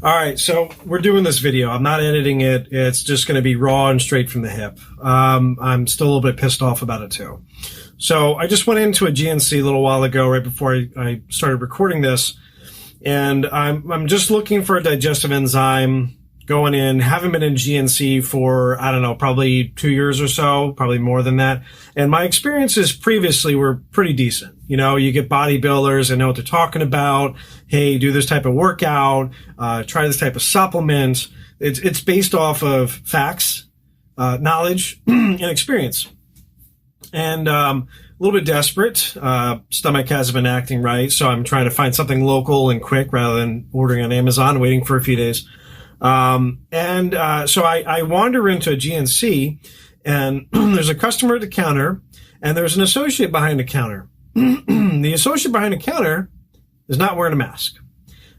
All right, so we're doing this video. I'm not editing it. It's just going to be raw and straight from the hip. I'm still a little bit pissed off about it too. So I just went into a GNC a little while ago, right before I started recording this, and I'm just looking for a digestive enzyme going in. Haven't been in GNC for, I don't know, probably 2 years or so, probably more than that. And my experiences previously were pretty decent. You know, you get bodybuilders and know what they're talking about. Hey, do this type of workout, try this type of supplement. It's based off of facts, knowledge, and experience. And a little bit desperate. Stomach hasn't been acting right, so I'm trying to find something local and quick rather than ordering on Amazon, waiting for a few days. So I wander into a GNC, and there's a customer at the counter, and there's an associate behind the counter. The associate behind the counter is not wearing a mask.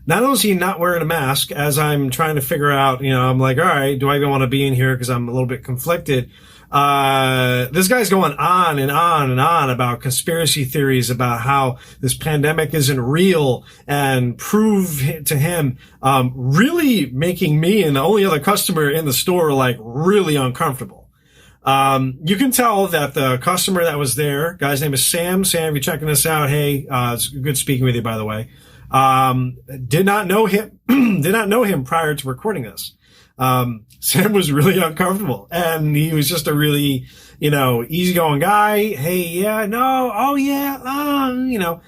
Not only is he not wearing a mask, as I'm trying to figure out, you know, I'm like, all right, do I even want to be in here because I'm a little bit conflicted? This guy's going on and on and on about conspiracy theories about how this pandemic isn't real and prove to him, really making me and the only other customer in the store like really uncomfortable. You can tell that the customer that was there, guy's name is Sam. Sam, if you're checking this out, hey, it's good speaking with you, by the way. Did not know him prior to recording this. Sam was really uncomfortable, and he was just a really, you know, easygoing guy. Hey, yeah, no, oh yeah, you know.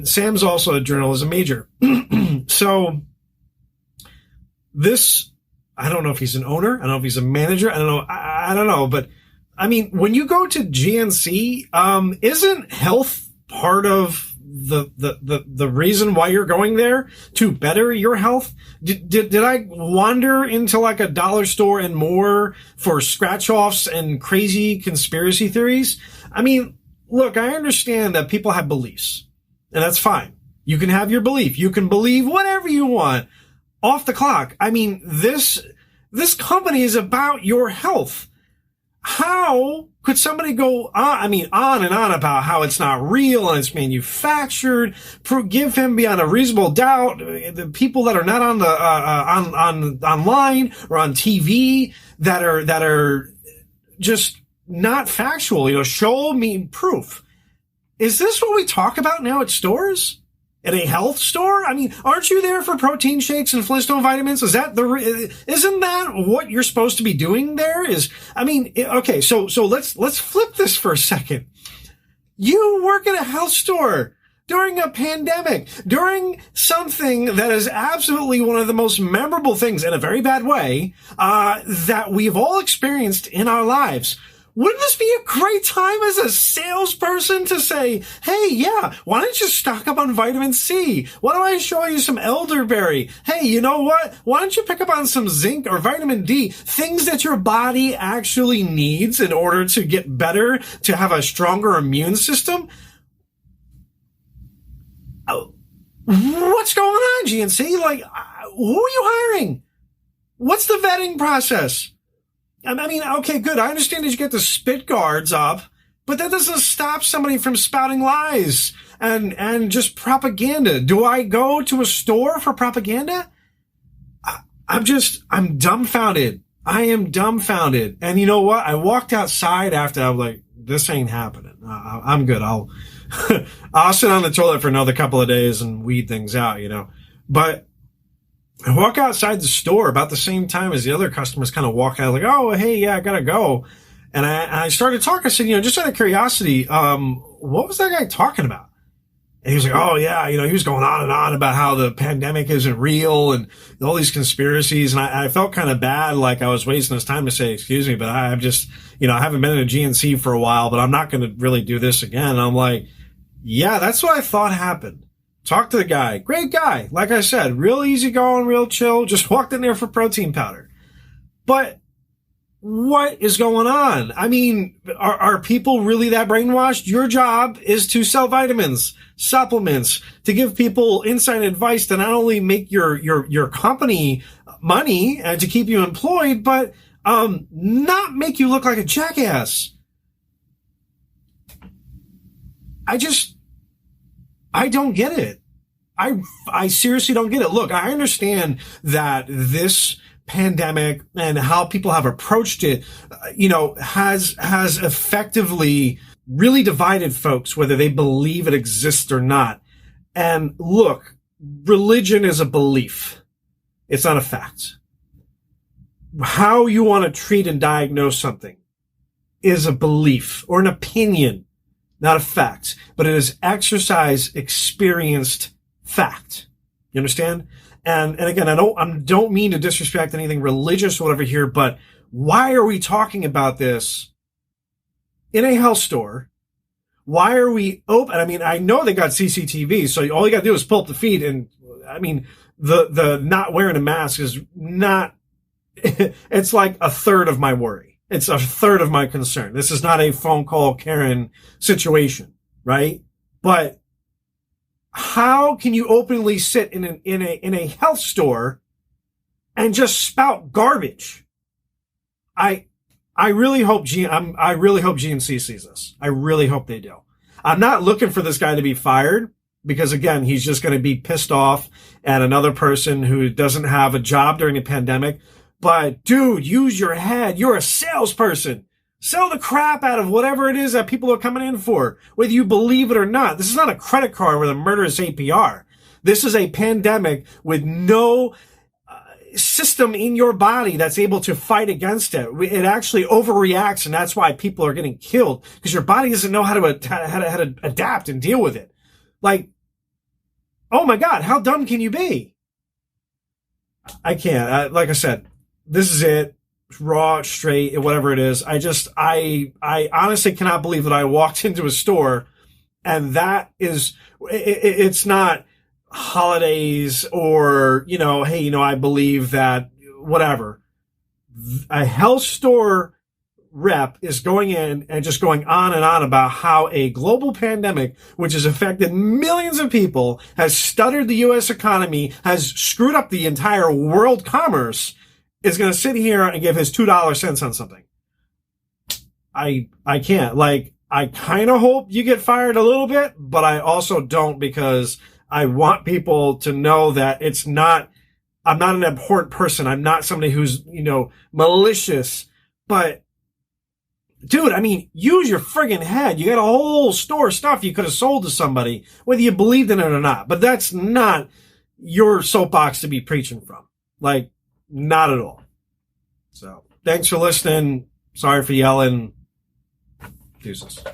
Sam's also a journalism major. So this, I don't know if he's an owner. I don't know if he's a manager. I don't know. I don't know. But I mean, when you go to GNC, isn't health part of the reason why you're going there, to better your health? Did I wander into like a dollar store and more for scratch offs and crazy conspiracy theories? I mean, look, I understand that people have beliefs, and that's fine. You can have your belief. You can believe whatever you want. Off the clock. I mean, this company is about your health. How could somebody go on and on about how it's not real and it's manufactured? Give him beyond a reasonable doubt the people that are not on the online or on TV that are just not factual. You know, show me proof. Is this what we talk about now at stores? At a health store? I mean, aren't you there for protein shakes and Flintstone vitamins? Isn't that what you're supposed to be doing there? Okay, so let's flip this for a second. You work at a health store during a pandemic, during something that is absolutely one of the most memorable things in a very bad way, that we've all experienced in our lives. Wouldn't this be a great time as a salesperson to say, hey, yeah, why don't you stock up on vitamin C? Why don't I show you some elderberry? Hey, you know what? Why don't you pick up on some zinc or vitamin D? Things that your body actually needs in order to get better, to have a stronger immune system. What's going on, GNC? Like, who are you hiring? What's the vetting process? I mean, okay, good. I understand that you get the spit guards up, but that doesn't stop somebody from spouting lies and just propaganda. Do I go to a store for propaganda? I'm dumbfounded. I am dumbfounded. And you know what? I walked outside after. I was like, this ain't happening. I'm good. I'll sit on the toilet for another couple of days and weed things out, you know. But I walk outside the store about the same time as the other customers kind of walk out, like, oh, hey, yeah, I gotta go. And I started talking. I said, you know, just out of curiosity, what was that guy talking about? And he was like, oh, yeah, you know, he was going on and on about how the pandemic isn't real and all these conspiracies. And I felt kind of bad, like I was wasting his time to say, excuse me, but I'm just, you know, I haven't been in a GNC for a while, but I'm not going to really do this again. And I'm like, yeah, that's what I thought happened. Talk to the guy. Great guy. Like I said, real easy going, real chill. Just walked in there for protein powder. But what is going on? I mean, are people really that brainwashed? Your job is to sell vitamins, supplements, to give people inside advice to not only make your company money and to keep you employed, but not make you look like a jackass. I don't get it. I seriously don't get it. Look, I understand that this pandemic and how people have approached it, has effectively really divided folks, whether they believe it exists or not. And look, religion is a belief. It's not a fact. How you want to treat and diagnose something is a belief or an opinion, not a fact, but it is exercise experienced fact. You understand? And again, I don't mean to disrespect anything religious or whatever here, but why are we talking about this in a health store? Why are we open? I mean, I know they got CCTV, so all you got to do is pull up the feed. And I mean, the not wearing a mask is not, it's like a third of my worry. It's a third of my concern. This is not a phone call Karen situation, right? But how can you openly sit in a health store and just spout garbage? I really hope GNC sees this. I really hope they do. I'm not looking for this guy to be fired because again, he's just going to be pissed off at another person who doesn't have a job during a pandemic. But dude, use your head. You're a salesperson. Sell the crap out of whatever it is that people are coming in for, whether you believe it or not. This is not a credit card with a murderous APR. This is a pandemic with no system in your body that's able to fight against it. It actually overreacts, and that's why people are getting killed, because your body doesn't know how to adapt and deal with it. Like, oh my God, how dumb can you be? I can't. Like I said, this is it. Raw, straight, whatever it is. I honestly cannot believe that I walked into a store and that is, it's not holidays or, hey, I believe that whatever. A health store rep is going in and just going on and on about how a global pandemic, which has affected millions of people, has stuttered the U.S. economy, has screwed up the entire world commerce, is going to sit here and give his $2 cents on something. I can't. Like, I kind of hope you get fired a little bit, but I also don't, because I want people to know that I'm not an abhorrent person. I'm not somebody who's, malicious, but dude, I mean, use your friggin' head. You got a whole store of stuff you could have sold to somebody, whether you believed in it or not, but that's not your soapbox to be preaching from. Like, not at all. So, thanks for listening. Sorry for yelling. Deuces.